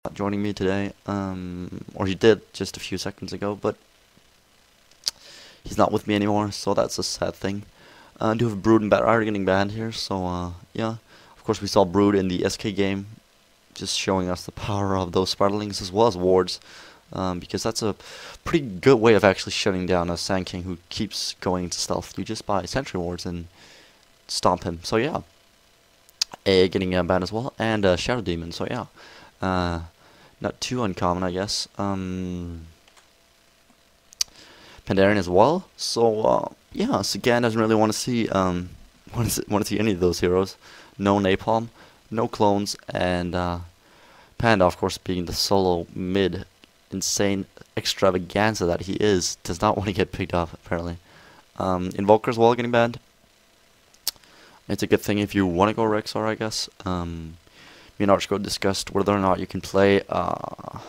not joining me today, or he did just a few seconds ago, but he's not with me anymore, so that's a sad thing. I do have Brood and Bat-Rider getting banned here, so yeah. Of course, we saw Brood in the SK game, just showing us the power of those Spiderlings as well as wards, because that's a pretty good way of actually shutting down a Sand King who keeps going into stealth. You just buy sentry wards and stomp him. So yeah, A getting banned as well, and Shadow Demon. So yeah, not too uncommon, I guess. Pandaren as well. So yeah, Sagan doesn't really want to see want to see any of those heroes. No Napalm, no clones, and Panda, of course, being the solo mid insane extravaganza that he is, does not want to get picked up apparently. Invoker as well getting banned. It's a good thing if you want to go Rexar, I guess. Me and Archgo discussed whether or not you can play or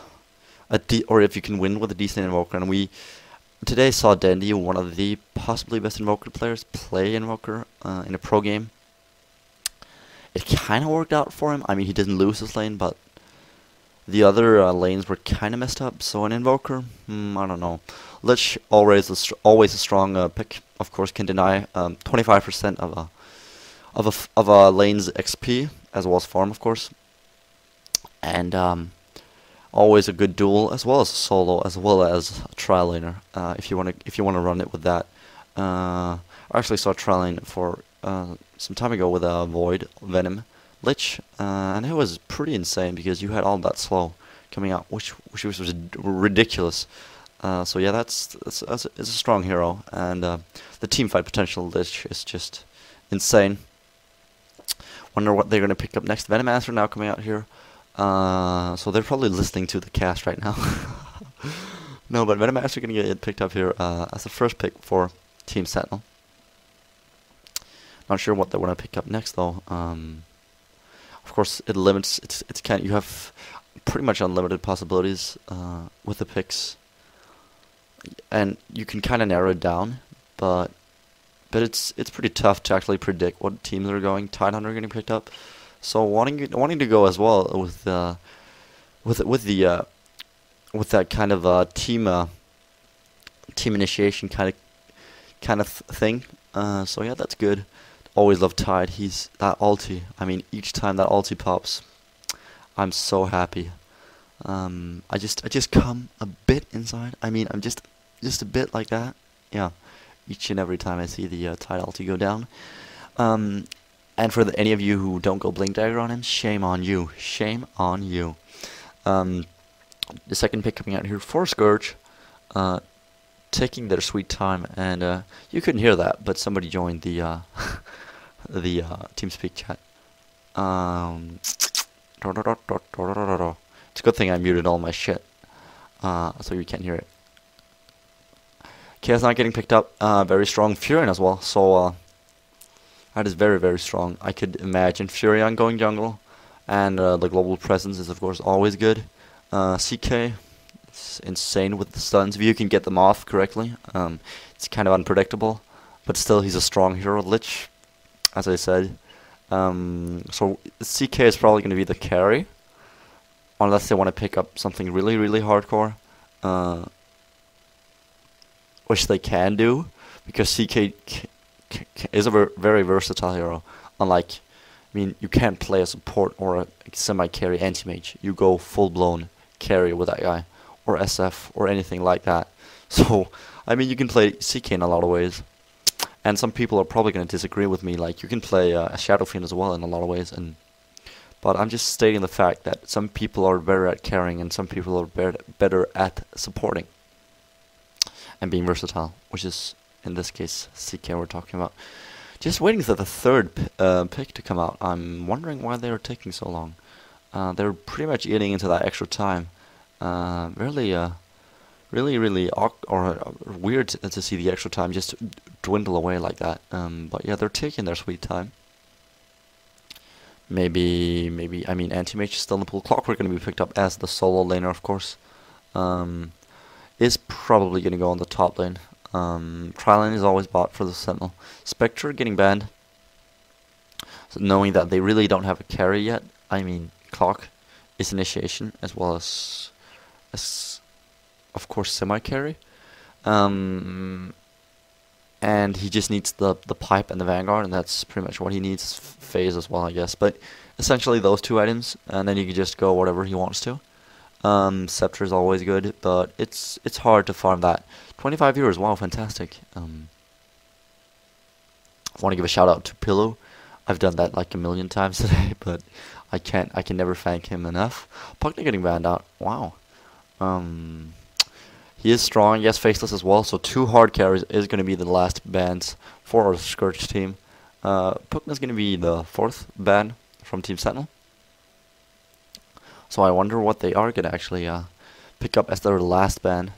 if you can win with a decent Invoker, and we today saw Dandy, one of the possibly best Invoker players, play Invoker in a pro game. It kind of worked out for him. I mean, he didn't lose his lane, but the other lanes were kind of messed up. So an Invoker, I don't know. Lich, always a strong pick. Of course, can deny 25% of a lane's XP as well as farm, of course, and always a good duel as well as a solo as well as a trial laner. If you want to run it with that. I actually saw trial lane for some time ago with a Void Venom Lich, and it was pretty insane because you had all that slow coming out, which was ridiculous. So yeah, it's a strong hero, and the team fight potential Lich is just insane. Wonder what they're going to pick up next. Venomaster now coming out here. So they're probably listening to the cast right now. No, but Venomaster going to get picked up here as the first pick for Team Sentinel. Not sure what they want to pick up next though. Of course, it limits. You have pretty much unlimited possibilities with the picks, and you can kind of narrow it down, but it's pretty tough to actually predict what teams are going. Tidehunter getting picked up, so wanting to go as well with that kind of team initiation kind of thing. So yeah, that's good. Always love Tide. He's that ulti. I mean, each time that ulti pops, I'm so happy. I just come a bit inside. I mean, I'm just a bit like that. Yeah. Each and every time I see the Tide ulti go down. And for any of you who don't go Blink Dagger on him, shame on you. Shame on you. The second pick coming out here for Scourge, taking their sweet time, and you couldn't hear that, but somebody joined the the TeamSpeak chat. It's a good thing I muted all my shit, so you can't hear it. Chaos not getting picked up. Very strong Furion as well. So that is very, very strong. I could imagine Furion going jungle, and the global presence is of course always good. CK, it's insane with the stuns. If you can get them off correctly, it's kind of unpredictable, but still he's a strong hero. Lich, as I said. So CK is probably going to be the carry, unless they want to pick up something really, really hardcore. Which they can do, because CK is a very versatile hero. Unlike, I mean, you can't play a support or a semi-carry anti-mage. You go full-blown carry with that guy, or SF, or anything like that. So, I mean, you can play CK in a lot of ways. And some people are probably going to disagree with me, like, you can play a Shadow Fiend as well in a lot of ways. But I'm just stating the fact that some people are better at carrying, and some people are better at supporting and being versatile, which is, in this case, CK we're talking about. Just waiting for the third pick to come out. I'm wondering why they are taking so long. They're pretty much eating into that extra time. Really weird to see the extra time just dwindle away like that. But yeah, they're taking their sweet time. Maybe, I mean, Anti-Mage is still in the pool. Clockwork going to be picked up as the solo laner, of course. Is probably going to go on the top lane. Trial lane is always bought for the Sentinel. Spectre getting banned. So knowing that they really don't have a carry yet, I mean, Clock is initiation as well as of course semi carry. Um, and he just needs the pipe and the vanguard, and that's pretty much what he needs. Phase as well, I guess. But essentially those two items, and then you can just go whatever he wants to. Scepter is always good, but it's hard to farm that. 25 viewers, wow, fantastic. I want to give a shout out to Pillow. I've done that like a million times today, but I can never thank him enough. Puckner getting banned out, wow. He is strong, yes, faceless as well, so 2 hard carries is going to be the last bans for our Scourge team. Puckner's going to be the 4th ban from Team Sentinel. So I wonder what they are going to actually pick up as their last ban.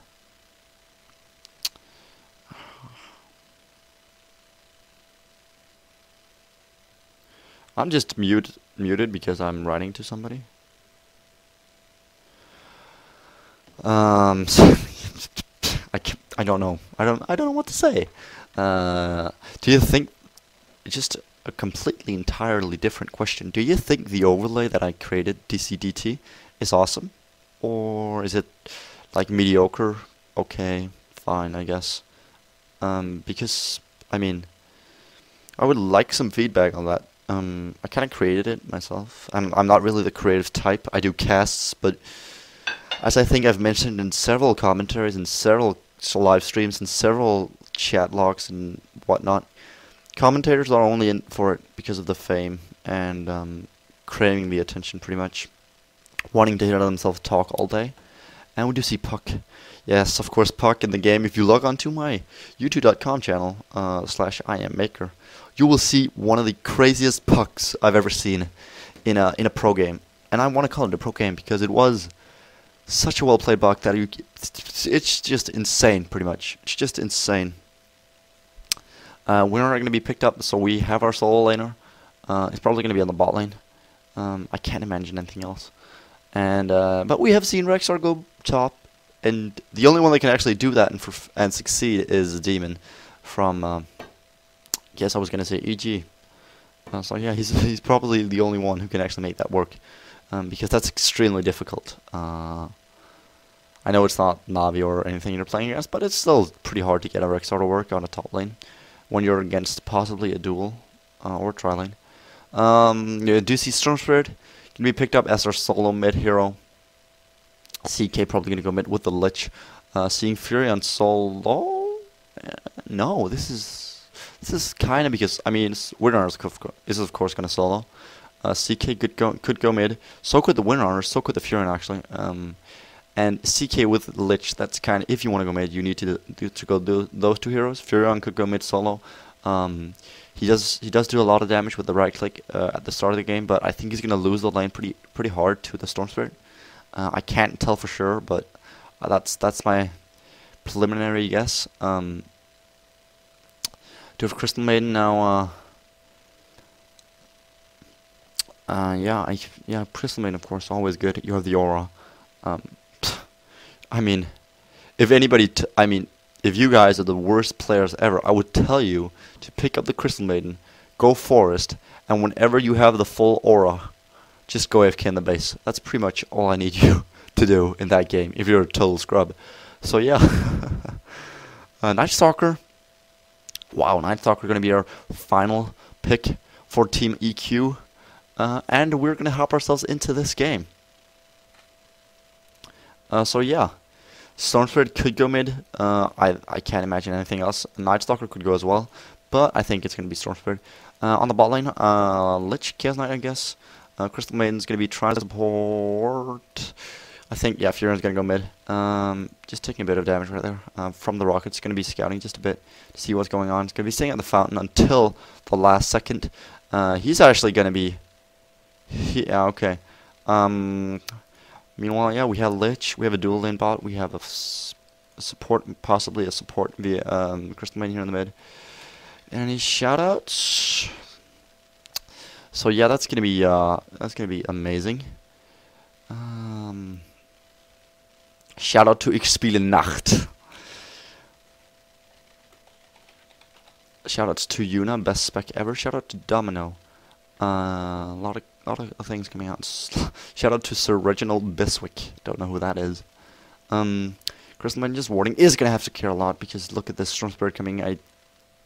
I'm just muted because I'm writing to somebody. So I don't know. I don't know what to say. Do you think, just a completely entirely different question, do you think the overlay that I created, DC.DT, is awesome? Or is it like mediocre? Okay, fine, I guess. Because I mean, I would like some feedback on that. I kind of created it myself. I'm not really the creative type. I do casts, but as I think I've mentioned in several commentaries and several live streams and several chat logs and whatnot, commentators are only in for it because of the fame and craving the attention, pretty much, wanting to hear themselves talk all day. And we do see Puck. Yes, of course, Puck in the game. If you log on to my youtube.com channel /IamMaker, you will see one of the craziest Pucks I've ever seen in a pro game. And I want to call it a pro game because it was such a well-played Puck that it's just insane, pretty much. It's just insane. We're not going to be picked up, so we have our solo laner. It's probably going to be on the bot lane. I can't imagine anything else. And but we have seen Rexar go top, and the only one that can actually do that and succeed is Demon from. Yes, I was going to say EG. So yeah, he's probably the only one who can actually make that work, because that's extremely difficult. I know it's not Navi or anything you're playing against, but it's still pretty hard to get a Rexar to work on a top lane when you're against possibly a duel or a tri lane. You do see Storm Spirit can be picked up as our solo mid hero. CK probably going to go mid with the Lich. Seeing Fury on solo? No, this is kind of because, I mean, Winrunner is of course going to solo. CK could go mid. So could the Winrunner. So could the Fury actually. And CK with Lich. That's kind of, if you want to go mid, you need to go do those 2 heroes. Furion could go mid solo. He does do a lot of damage with the right click at the start of the game, but I think he's gonna lose the lane pretty hard to the Storm Spirit. I can't tell for sure, but that's my preliminary guess. Do have Crystal Maiden now. Yeah, Crystal Maiden, of course, always good. You have the aura. I mean, if anybody, if you guys are the worst players ever, I would tell you to pick up the Crystal Maiden, go Forest, and whenever you have the full aura, just go AFK in the base. That's pretty much all I need you to do in that game, if you're a total scrub. So yeah. Night Stalker. Wow, Night Stalker going to be our final pick for Team EQ. And we're going to hop ourselves into this game. So yeah. Storm Spirit could go mid. I can't imagine anything else. Night Stalker could go as well, but I think it's going to be Storm Spirit. On the bot lane, Lich, Chaos Knight, I guess. Crystal Maiden's going to be trying to support. I think, yeah, Furion's going to go mid. Just taking a bit of damage right there from the Rockets. Going to be scouting just a bit to see what's going on. It's going to be staying at the fountain until the last second. He's actually going to be... Yeah, okay. Meanwhile, yeah, we have Lich, we have a dual lane bot, we have a support, possibly a support via Crystal Maiden here in the mid. Any shoutouts? So yeah, that's gonna be amazing. Shout out to Ich spiele Nacht. Shoutouts to Yuna, best spec ever. Shout out to Domino. A lot of of things coming out. Shout out to Sir Reginald Biswick. Don't know who that is. Crystal Man just warding is gonna have to care a lot because look at this Storm Spirit coming. I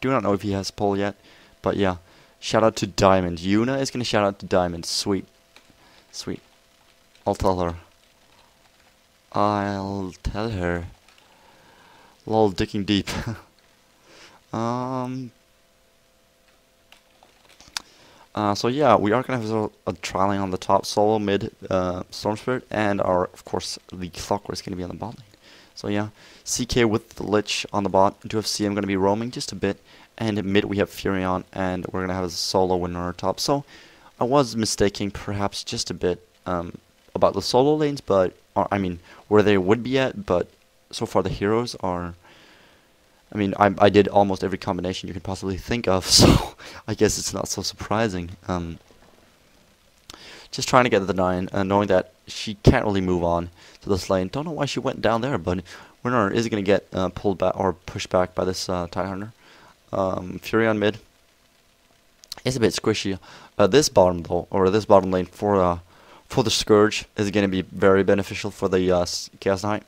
do not know if he has pull yet, but yeah. Shout out to Diamond. Yuna is gonna shout out to Diamond. Sweet, sweet. I'll tell her. I'll tell her. Lol, digging deep. So yeah, we are gonna have a trialing on the top, solo, mid, Storm Spirit, and of course, the Clockwork is gonna be on the bot lane. So yeah, CK with the Lich on the bot. Do have CM gonna be roaming just a bit, and mid we have Furion, and we're gonna have a solo winner on our top. So I was mistaking perhaps just a bit about the solo lanes, but I mean where they would be at. But so far the heroes are. I mean, I did almost every combination you could possibly think of, so I guess it's not so surprising. Just trying to get to the 9, knowing that she can't really move on to this lane. Don't know why she went down there, but Winner is going to get pulled back or pushed back by this Tidehunter. Fury on mid is a bit squishy. This bottom though, or this bottom lane for the Scourge is going to be very beneficial for the Chaos Knight.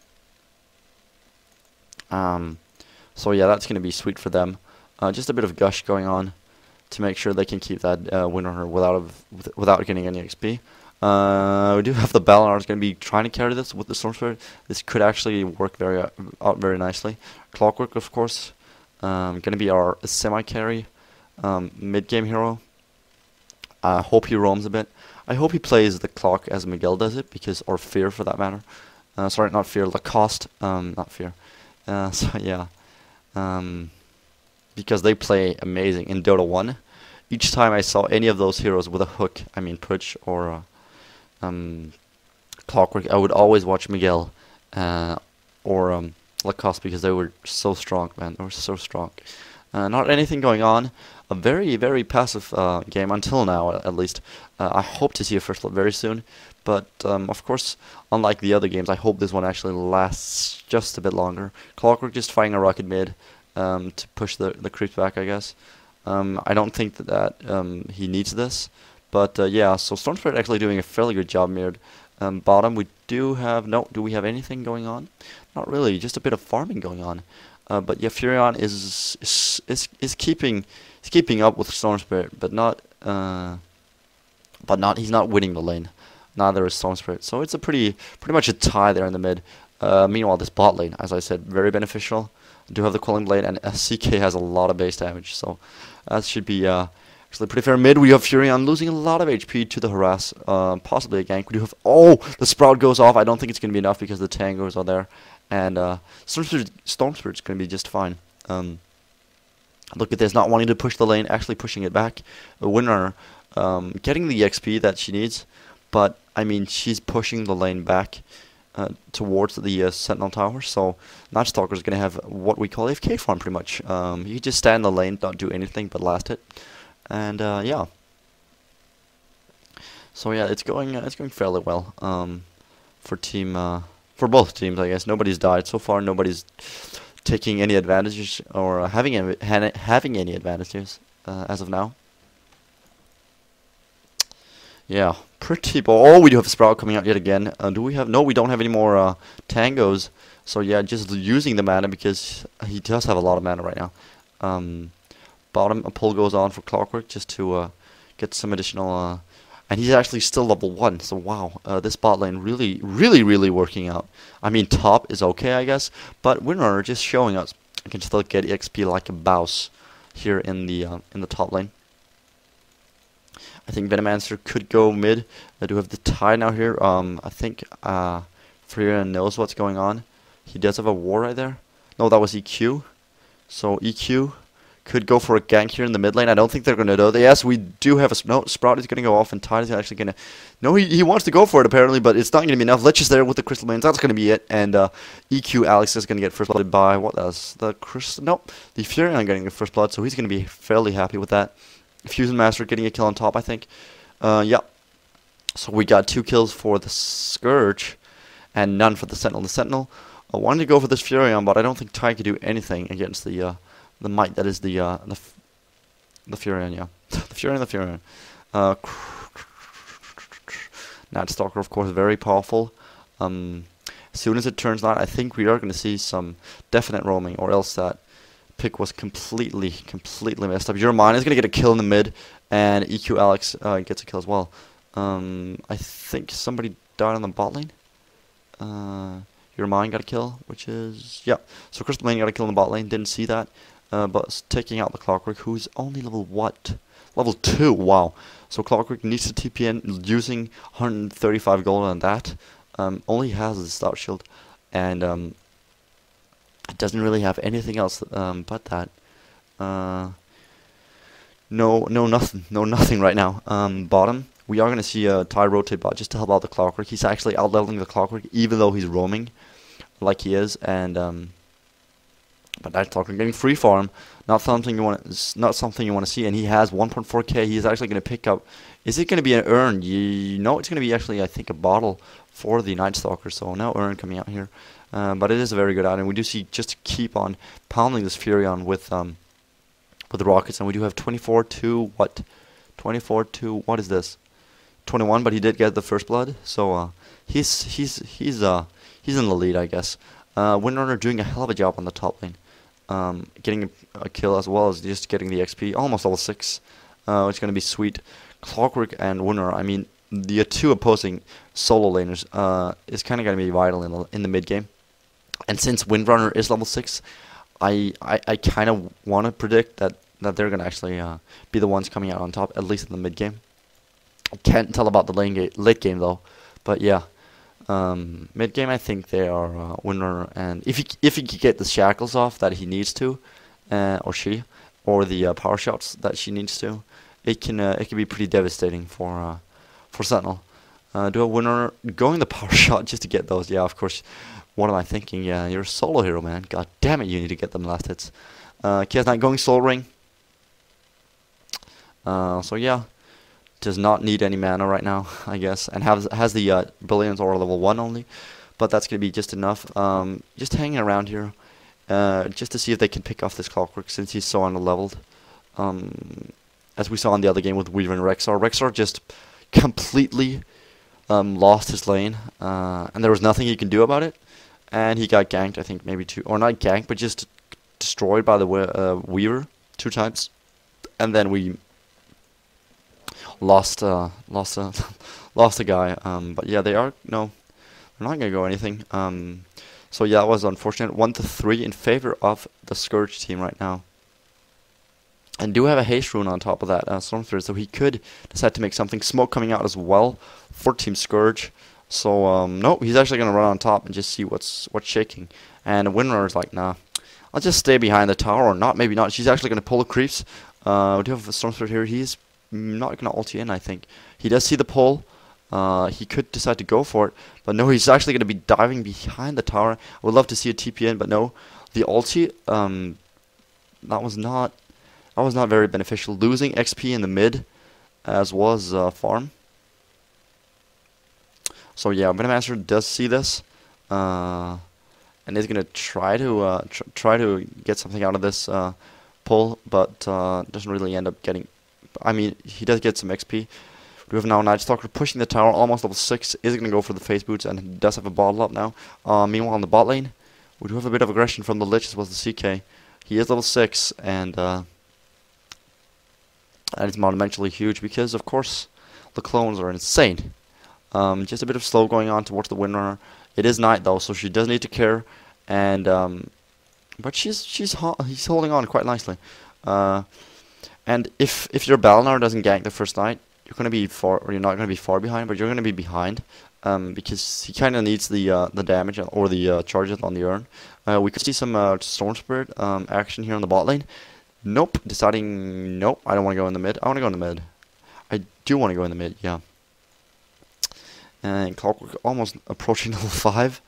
So yeah, that's going to be sweet for them. Just a bit of gush going on to make sure they can keep that win on her without getting any XP. We do have the Balor is going to be trying to carry this with the Storm Spirit. This could actually work out very nicely. Clockwork, of course, going to be our semi-carry mid-game hero. I hope he roams a bit. I hope he plays the clock as Miguel does it, or Fear for that matter. Sorry, not Fear, Lacoste, not Fear. So yeah. Because they play amazing in Dota 1. Each time I saw any of those heroes with a hook, I mean Pudge or Clockwork, I would always watch Miguel or Lacoste because they were so strong, man. They were so strong. Not anything going on. A very, very passive game until now, at least. I hope to see a first blood very soon. But, of course, unlike the other games, I hope this one actually lasts just a bit longer. Clockwork just firing a rocket mid to push the creeps back, I guess. I don't think that he needs this. But, yeah, so Storm Spirit actually doing a fairly good job mirrored. Bottom, we do have... No, do we have anything going on? Not really, just a bit of farming going on. But, yeah, Furion is keeping up with Storm Spirit, but not... he's not winning the lane. Neither is Storm Spirit. So it's a pretty much a tie there in the mid. Meanwhile, this bot lane, as I said, very beneficial. I do have the Quelling Blade, and CK has a lot of base damage. So that should be actually pretty fair. Mid, we have Furion losing a lot of HP to the harass. Possibly a gank. We do have... Oh! The Sprout goes off. I don't think it's going to be enough because the Tangos are there. And Storm Spirit's going to be just fine. Look at this, not wanting to push the lane, actually pushing it back. The Winner getting the XP that she needs. But, I mean, she's pushing the lane back towards the Sentinel Tower. So, Night Stalker is going to have what we call AFK farm, pretty much. You just stand in the lane, don't do anything but last hit. And, yeah. So, yeah, it's going fairly well for both teams, I guess. Nobody's died. So far, nobody's taking any advantages or having any advantages as of now. Yeah, pretty Oh, we do have a Sprout coming out yet again. Do we have... No, we don't have any more Tangos. So yeah, just using the mana because he does have a lot of mana right now. Bottom, a pull goes on for Clockwork just to get some additional... and he's actually still level 1, so wow. This bot lane really working out. I mean, top is okay, I guess. But Winner just showing us I can still get XP like a boss here in the top lane. I think Venomancer could go mid. I do have the Tide now here. I think Freya knows what's going on. He does have a war right there. No, that was EQ. So EQ could go for a gank here in the mid lane. I don't think they're going to do that. Yes, we do have a... No, Sprout is going to go off and Tide is actually going to... No, he wants to go for it apparently, but it's not going to be enough. Lich is there with the Crystal Mains. That's going to be it. And EQ Alex is going to get first blood by... What else? The Crystal... Nope. The Furion getting the first blood, so he's going to be fairly happy with that. Fusion Master getting a kill on top, I think. Yeah. So we got 2 kills for the Scourge and none for the Sentinel. The Sentinel wanted to go for this Furion, but I don't think Ty could do anything against the might that is the Furion, yeah. The Furion. Night Stalker, of course, very powerful. As soon as it turns night, I think we are going to see some definite roaming, or else that pick was completely messed up. Your Mine is going to get a kill in the mid, and EQ Alex gets a kill as well. I think somebody died on the bot lane. Your Mine got a kill, which is, yeah. So Crystal Lane got a kill in the bot lane, didn't see that. But taking out the Clockwork, who's only level what? Level 2, wow. So Clockwork needs to TP in using 135 gold on that. Only has the Stout Shield, and it doesn't really have anything else but that. No nothing right now. Bottom, we are going to see a Ty rotate bot just to help out the Clockwork. He's actually out-leveling the Clockwork, even though he's roaming like he is, and but that Clockwork getting free farm, not something you want to see. And he has 1.4k. He's actually going to pick up. Is it going to be an urn? No, it's going to be actually, I think, a bottle for the Night Stalker. So no urn coming out here, but it is a very good item. We do see just to keep on pounding this Furion with the rockets, and we do have 24 to what? 24 to what is this? 21, but he did get the first blood, so he's in the lead, I guess. Windrunner doing a hell of a job on the top lane, getting a kill as well as just getting the XP, almost level 6, which is going to be sweet. Clockwork and Windrunner, I mean, the two opposing solo laners is kind of going to be vital in the mid game. And since Windrunner is level 6, I kind of want to predict that they're going to actually be the ones coming out on top, at least in the mid game. I can't tell about the late game though, but yeah. Mid game, I think they are Windrunner, and if he can get the shackles off that he needs to, or she, or the power shots that she needs to, it can be pretty devastating for Sentinel. Do a Windrunner going the power shot just to get those? Yeah, of course. What am I thinking? Yeah, you're a solo hero, man. God damn it, you need to get them last hits. Chaos Knight going Soul Ring. So yeah. Does not need any mana right now, I guess, and has the Brilliance Aura level 1 only, but that's going to be just enough. Just hanging around here, just to see if they can pick off this Clockwork since he's so underleveled. As we saw in the other game with Weaver and Rexar. Rexar just completely lost his lane, and there was nothing he can do about it, and he got ganked, I think, maybe two, or not ganked, but just destroyed by the Weaver 2 times, and then we lost a guy. But yeah, they're not gonna go anything. So yeah, that was unfortunate. 1-3 in favor of the Scourge team right now. And do have a haste rune on top of that Storm Spirit, so he could decide to make something. Smoke coming out as well for Team Scourge. So no, he's actually gonna run on top and just see what's shaking. And Windrunner's like, nah, I'll just stay behind the tower, or not, maybe not. She's actually gonna pull the creeps. We do have a Storm Spirit here. He's not gonna ulti in, I think. He does see the pull. He could decide to go for it, but no, he's actually gonna be diving behind the tower. I would love to see a TP in, but no. The ulti, that was not very beneficial. Losing XP in the mid, as was farm. So yeah, Venemaster does see this, and is gonna try to get something out of this pull, but doesn't really end up getting. I mean, he does get some XP. We have now Night Stalker pushing the tower, almost level 6. Is going to go for the face boots, and he does have a bottle up now. Meanwhile, on the bot lane, we do have a bit of aggression from the Lich as well as the CK. He is level 6, and it's monumentally huge because, of course, the clones are insane. Just a bit of slow going on towards the Windrunner. It is night though, so she does need to care, and but he's holding on quite nicely. And if your Balnar doesn't gank the first night, you're not gonna be far behind, but you're gonna be behind, because he kind of needs the damage or the charges on the urn. We could see some Storm Spirit action here on the bot lane. Nope, deciding nope. I don't want to go in the mid. I want to go in the mid. I do want to go in the mid. Yeah. And Clockwork almost approaching level 5.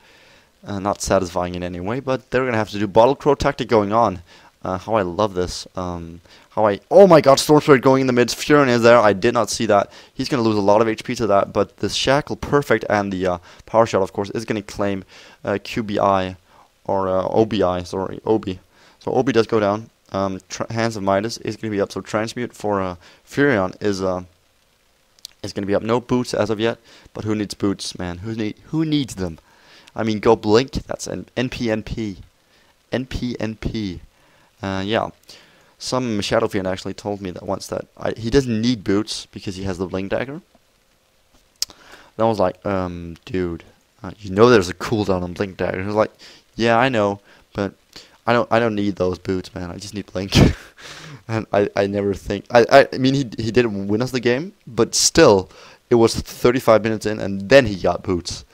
Not satisfying in any way, but they're gonna have to do Bottle Crow tactic going on. How I love this. Oh my god, Storm Spirit going in the mid. Furion is there. I did not see that. He's going to lose a lot of HP to that, but the Shackle Perfect and the Power Shot, of course, is going to claim QBI, or OBI, sorry, OB. So OB does go down. Hands of Midas is going to be up, so Transmute for Furion is is going to be up. No boots as of yet, but who needs boots, man? Who needs them? I mean, go blink. That's an NPNP. NPNP. Yeah. Some Shadow fan actually told me that once that he doesn't need boots because he has the blink dagger. And I was like, dude, you know there's a cooldown on blink dagger. He was like, yeah, I know, but I don't need those boots, man. I just need blink. And I never think I mean he didn't win us the game, but still it was 35 minutes in and then he got boots.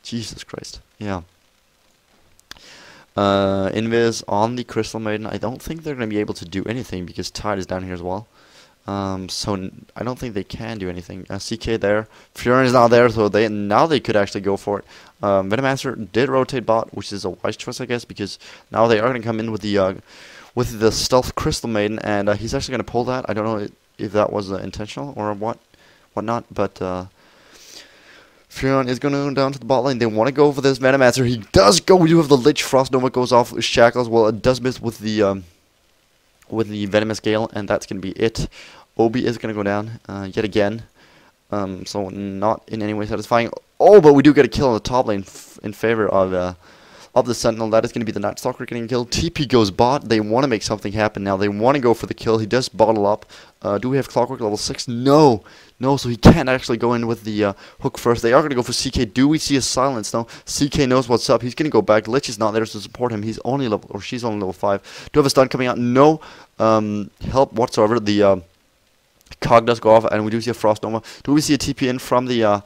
Jesus Christ. Yeah. Invis on the Crystal Maiden. I don't think they're gonna be able to do anything because Tide is down here as well. So I don't think they can do anything. CK there. Furion is not there, so now they could actually go for it. Venomancer did rotate bot, which is a wise choice, I guess, because now they are going to come in with the stealth Crystal Maiden, and he's actually going to pull that. I don't know if that was intentional or whatnot, but Furion is going to go down to the bot lane. They want to go for this Venomancer. He does go. We do have the Lich. Frost Nova goes off with Shackle as well. It does miss with the Venomous Gale, and that's going to be it. Obi is going to go down yet again. So not in any way satisfying. Oh, but we do get a kill on the top lane in favor of the Sentinel. That is going to be the Night Stalker getting killed. TP goes bot. They want to make something happen now. They want to go for the kill. He does bottle up. Do we have Clockwork level 6? No. No, so he can't actually go in with the hook first. They are going to go for CK. Do we see a silence? No. CK knows what's up. He's going to go back. Lich is not there to support him. He's only level, or she's only level 5. Do we have a stun coming out? No help whatsoever. The cog does go off, and we do see a Frost Nova. Do we see a TP in from the...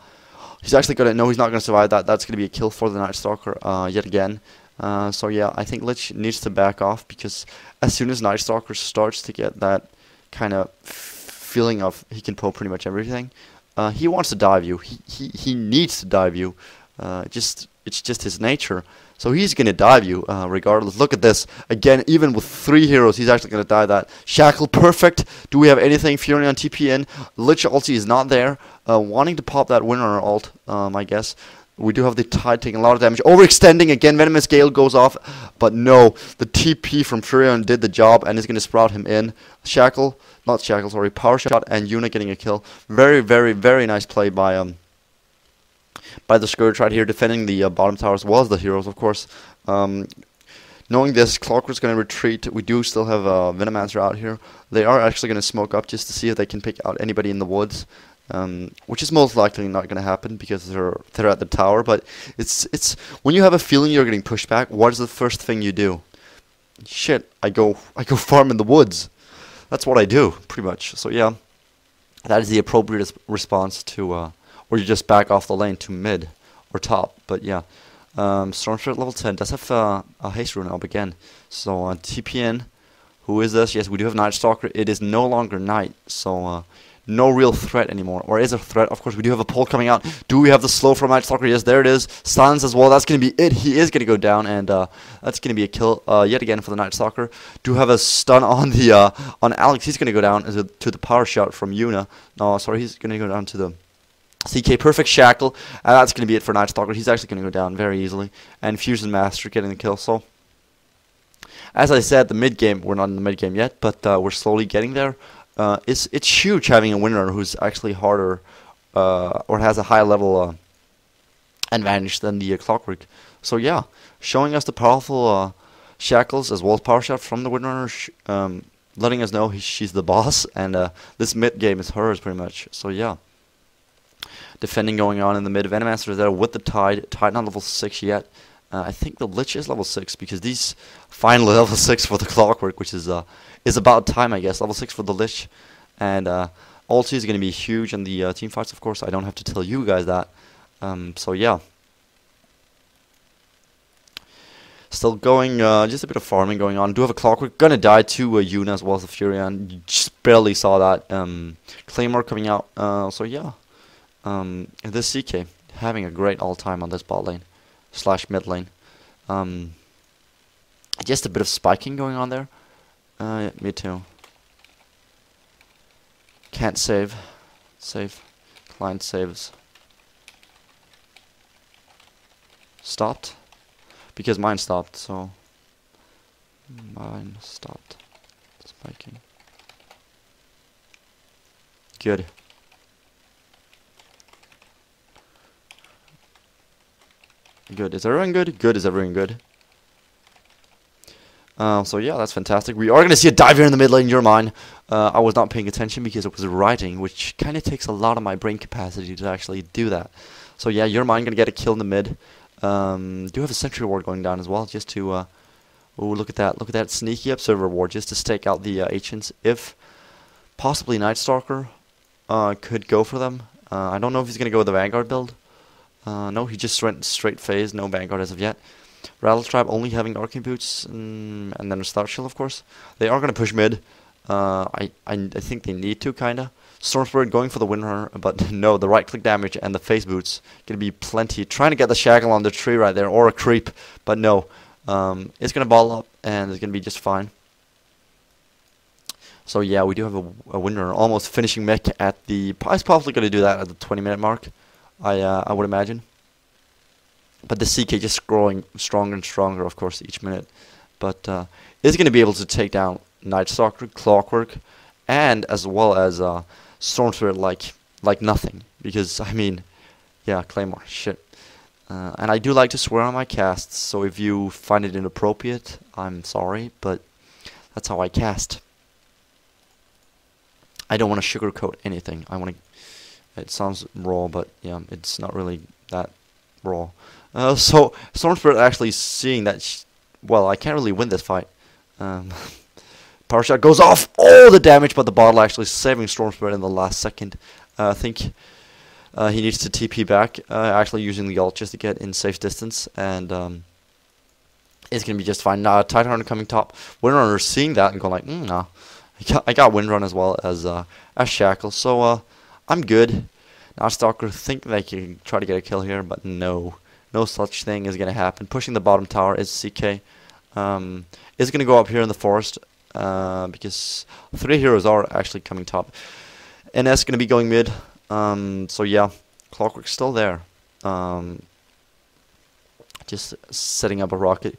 he's actually going to... No, he's not going to survive that. That's going to be a kill for the Night Stalker yet again. So yeah, I think Lich needs to back off, because as soon as Night Stalker starts to get that kind of feeling of he can pull pretty much everything, he wants to dive you. He needs to dive you. It's just his nature. So he's going to dive you regardless. Look at this. Again, even with 3 heroes, he's actually going to dive that. Shackle, perfect. Do we have anything? Fury on TP in. Lich ulti is not there. Wanting to pop that winner ult, I guess. We do have the Tide taking a lot of damage. Overextending again. Venomous Gale goes off. But no, the TP from Furion did the job and is going to sprout him in. Shackle, not Shackle, sorry. Power Shot and Yuna getting a kill. Very, very, very nice play by the Scourge right here, defending the bottom tower as well as the heroes, of course. Knowing this, Clockwork's going to retreat. We do still have Venomancer out here. They are actually going to smoke up just to see if they can pick out anybody in the woods, which is most likely not going to happen because they're at the tower. But it's when you have a feeling you're getting pushed back, what is the first thing you do? Shit, I go farm in the woods. That's what I do, pretty much. So yeah, that is the appropriate response to. Or you just back off the lane to mid or top. But yeah, Stormspirit level 10 does have a haste rune up again. So TP in. Who is this? Yes, we do have Night Stalker. It is no longer night, so no real threat anymore. Or is a threat? Of course, we do have a pole coming out. Do we have the slow from Night Stalker? Yes, there it is. Silence as well. That's going to be it. He is going to go down, and that's going to be a kill yet again for the Night Stalker. Do have a stun on the on Alex. He's going to go down to the power shot from Yuna. No, sorry, he's going to go down to the CK. Perfect Shackle, and that's going to be it for Night Stalker. He's actually going to go down very easily. And Fusion Master getting the kill. So, as I said, the mid game, we're not in the mid game yet, but we're slowly getting there. It's huge having a winner who's actually harder or has a high level advantage than the Clockwork. So yeah, showing us the powerful Shackles as well as Power Shot from the winner, letting us know she's the boss, and this mid game is hers pretty much. So yeah. Defending going on in the mid. Venomancer is there with the Tide. Tide not level 6 yet. I think the Lich is level 6 because these finally level 6 for the Clockwork, which is about time, I guess. Level 6 for the Lich. And ulti is going to be huge in the team fights, of course. I don't have to tell you guys that. So yeah. Still going, just a bit of farming going on. Do have a Clockwork. Gonna die to Yuna as well as the Furion. You just barely saw that. Claymore coming out. So yeah. This CK having a great all time on this bot lane / mid lane. Just a bit of spiking going on there. Yeah, me too. Can't save. Save. Client saves. Stopped. Because mine stopped, so mine stopped spiking. Good. Good. Is everyone good? Good. Is everyone good? So yeah, that's fantastic. We are going to see a dive here in the mid lane. You're mine. I was not paying attention because it was writing, which kind of takes a lot of my brain capacity to actually do that. So yeah, you're mine. Going to get a kill in the mid. Do have a sentry ward going down as well, just to oh, look at that. Look at that sneaky observer ward, just to stake out the ancients. If possibly Night Stalker could go for them. I don't know if he's going to go with the Vanguard build. No, he just went straight phase, no Vanguard as of yet. Rattletrap only having Arcane Boots, and then a Star Shield, of course. They are going to push mid. I think they need to, kinda. Storm Spirit going for the Windrunner, but no, the right-click damage and the Phase Boots going to be plenty. Trying to get the Shackle on the tree right there, or a Creep, but no. It's going to ball up, and it's going to be just fine. So yeah, we do have a Windrunner almost finishing mech at the... He's probably going to do that at the 20-minute mark, I would imagine. But the CK just growing stronger and stronger, of course, each minute. But is going to be able to take down Night Stalker, Clockwork, and as well as Storm Spirit like nothing. Because, I mean, yeah, Claymore, shit. And I do like to swear on my casts, so if you find it inappropriate, I'm sorry, but that's how I cast. I don't want to sugarcoat anything. I want to... It sounds raw, but yeah, it's not really that raw. So Storm Spirit actually seeing that, well, I can't really win this fight. Power Shot goes off, all the damage, but the bottle actually saving Storm Spirit in the last second. I think he needs to TP back, actually using the ult just to get in safe distance, and it's going to be just fine. Titanrunner coming top. Windrunner seeing that and going like, nah. I got Windrun as well as Shackle, so I'm good. Now Stalker think they can try to get a kill here, but no. No such thing is going to happen. Pushing the bottom tower is CK. Is going to go up here in the forest because 3 heroes are actually coming top. NS going to be going mid. So yeah, Clockwork's still there. Just setting up a rocket.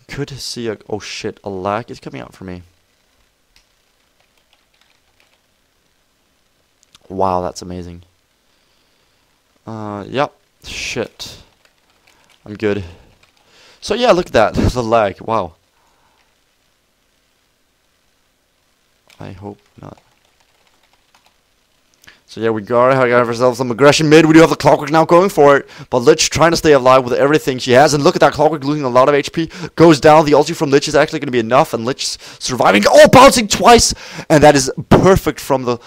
Could see a... Oh shit, a lag is coming out for me. Wow, that's amazing. Yep. Shit. I'm good. So yeah, look at that. The lag. Wow. I hope not. So yeah, we gotta have ourselves some aggression mid. We do have the Clockwork now going for it. But Lich trying to stay alive with everything she has. And look at that Clockwork losing a lot of HP. Goes down. The ulti from Lich is actually going to be enough. And Lich surviving. Oh, bouncing twice. And that is perfect from the...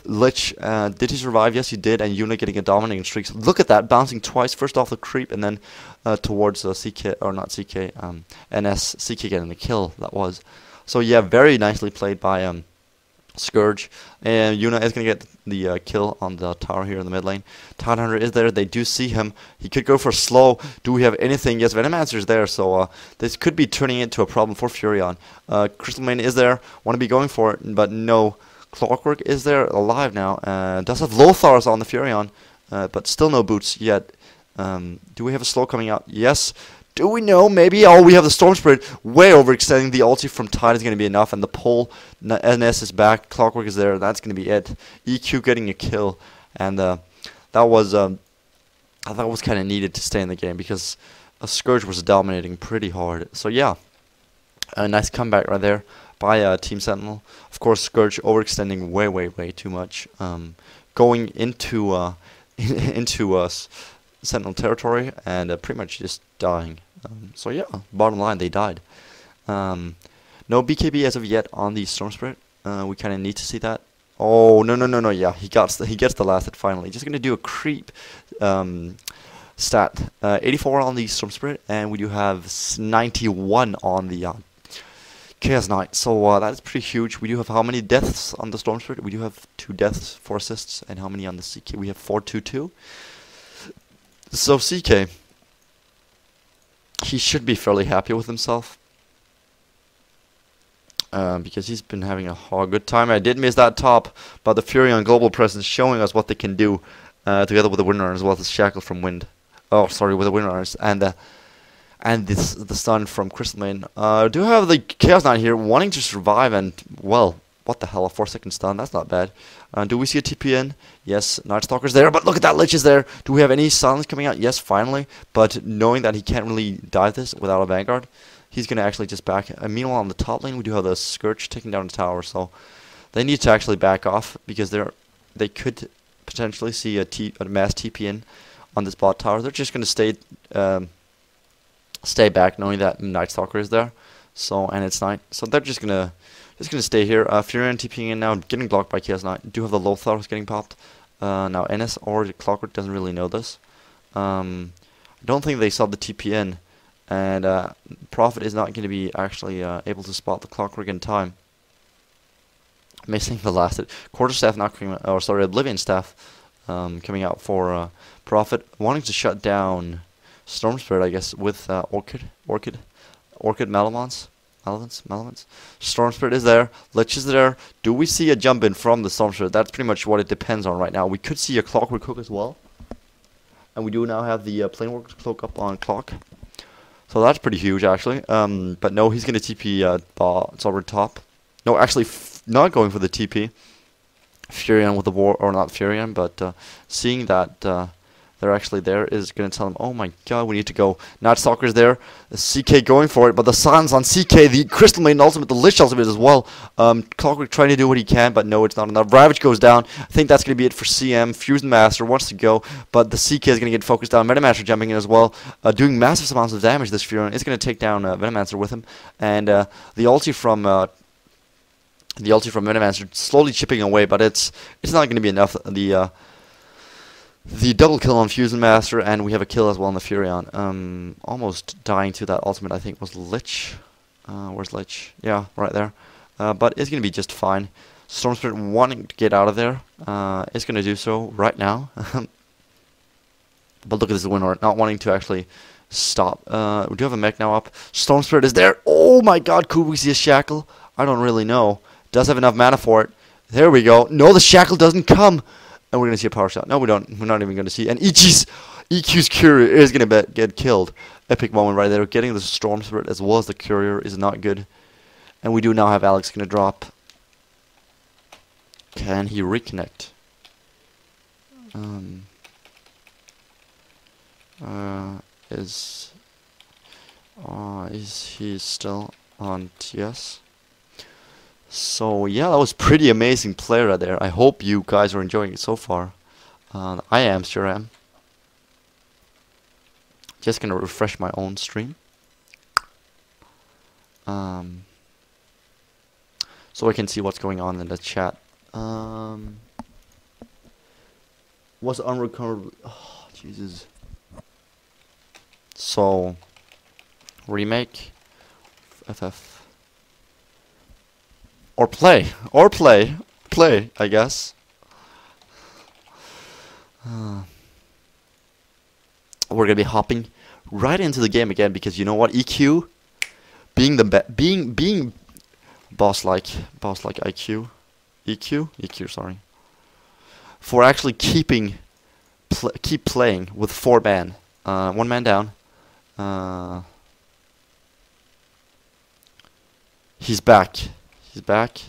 Lich, did he survive? Yes, he did, and Yuna getting a dominating streak. Look at that, bouncing twice, first off the creep, and then towards CK, or not CK, NS, CK getting the kill, that was. So yeah, very nicely played by Scourge, and Yuna is going to get the kill on the tower here in the mid lane. Tidehunter is there, they do see him, he could go for slow. Do we have anything? Yes, Venomancer is there, so this could be turning into a problem for Furion. Crystal Main is there, want to be going for it, but no. Clockwork is there, alive now. Does have Lothars on the Furion, but still no boots yet. Do we have a slow coming out? Yes. Do we know? Maybe. Oh, we have the Storm Spirit way overextending. The ulti from Tide is going to be enough, and the pole NS is back. Clockwork is there. That's going to be it. EQ getting a kill, and that was I thought was kind of needed to stay in the game because Scourge was dominating pretty hard. So yeah, a nice comeback right there by Team Sentinel. Of course, Scourge overextending way too much, going into Sentinel territory and pretty much just dying. So yeah, bottom line, they died. No BKB as of yet on the Storm Spirit. We kind of need to see that. Oh no! Yeah, he gets the last hit finally. Just gonna do a creep stat. 84 on the Storm Spirit, and we do have 91 on the Chaos Knight, so that is pretty huge. We do have how many deaths on the Storm Spirit? We do have 2 deaths, 4 assists, and how many on the CK? We have 4-2-2. So CK, he should be fairly happy with himself. Because he's been having a good time. I did miss that top, but the Furion global presence showing us what they can do together with the Windrunner as well as Shackle from Wind. Oh, sorry, with the Windrunners and the stun from Crystal Main. Do have the Chaos Knight here wanting to survive, and well, What the hell, a 4-second stun? That's not bad. Do we see a TP in? Yes, Night Stalker's there, but look at that, Lich is there. Do we have any silence coming out? Yes, finally. But knowing that he can't really dive this without a Vanguard, he's going to actually just back. And meanwhile, on the top lane, we do have the Scourge taking down the tower, so they need to actually back off because they could potentially see a mass TP in on this bot tower. They're just going to stay back, knowing that Night Stalker is there. So and it's night, so they're just gonna stay here. Furion TPing in now, getting blocked by Chaos Knight. Do have the Lothar getting popped. Now Ennis or Clockwork doesn't really know this. I don't think they saw the TP in, and Prophet is not going to be actually able to spot the Clockwork in time. Missing the last hit. Quarterstaff not coming, or sorry, Oblivion Staff coming out for Prophet, wanting to shut down Storm Spirit, I guess, with Orchid Malamons. Storm Spirit is there. Lich is there. Do we see a jump in from the Storm Spirit? That's pretty much what it depends on right now. We could see a Clockwork Cook as well. And we do now have the Planework Cloak up on Clock. So that's pretty huge, actually. But no, he's going to TP it's over top. No, actually, not going for the TP. Furion with the war, or not Furion, but seeing that they're actually there is going to tell them, oh my god, we need to go. Night Stalker's there. The CK going for it, but the silence on CK, the Crystal Maiden ultimate, the Lich ultimate as well. Clockwork trying to do what he can, but no, it's not enough. Ravage goes down. I think that's going to be it for CM. Fusion Master wants to go, but the CK is going to get focused down. Metamaster jumping in as well, doing massive amounts of damage. This Furion is going to take down Venomancer with him, and the ulti from Metamaster slowly chipping away, but it's not going to be enough. The double kill on Fusion Master, and we have a kill as well on the Furion. Almost dying to that ultimate, I think, was Lich. Where's Lich? Yeah, right there. But it's going to be just fine. Storm Spirit wanting to get out of there. It's going to do so right now. But look at this winner, not wanting to actually stop. We do have a mech now up. Storm Spirit is there. Oh my god, could we see a Shackle? I don't really know. Does have enough mana for it. There we go. No, the Shackle doesn't come. And we're going to see a power shot. No, we don't. We're not even going to see. And EQ's Courier is going to get killed. Epic moment right there. Getting the Storm Spirit as well as the Courier is not good. And we do now have Alex going to drop. Can he reconnect? Is he still on TS? So yeah, that was pretty amazing player right there. I hope you guys are enjoying it so far. I am, sure am. Just gonna refresh my own stream. So I can see what's going on in the chat. Was unrecoverable. Oh, Jesus. So remake FF. Or play, I guess. We're gonna be hopping right into the game again because you know what, EQ, being boss-like EQ, sorry, for actually keep playing with 4 man, 1 man down. He's back. He's back.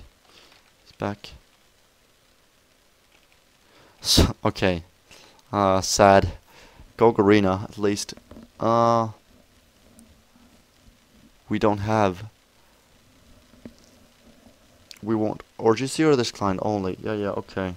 So, okay. Sad. Go Garena, at least. We don't have. We won't. Or GC or this client only. Yeah, okay.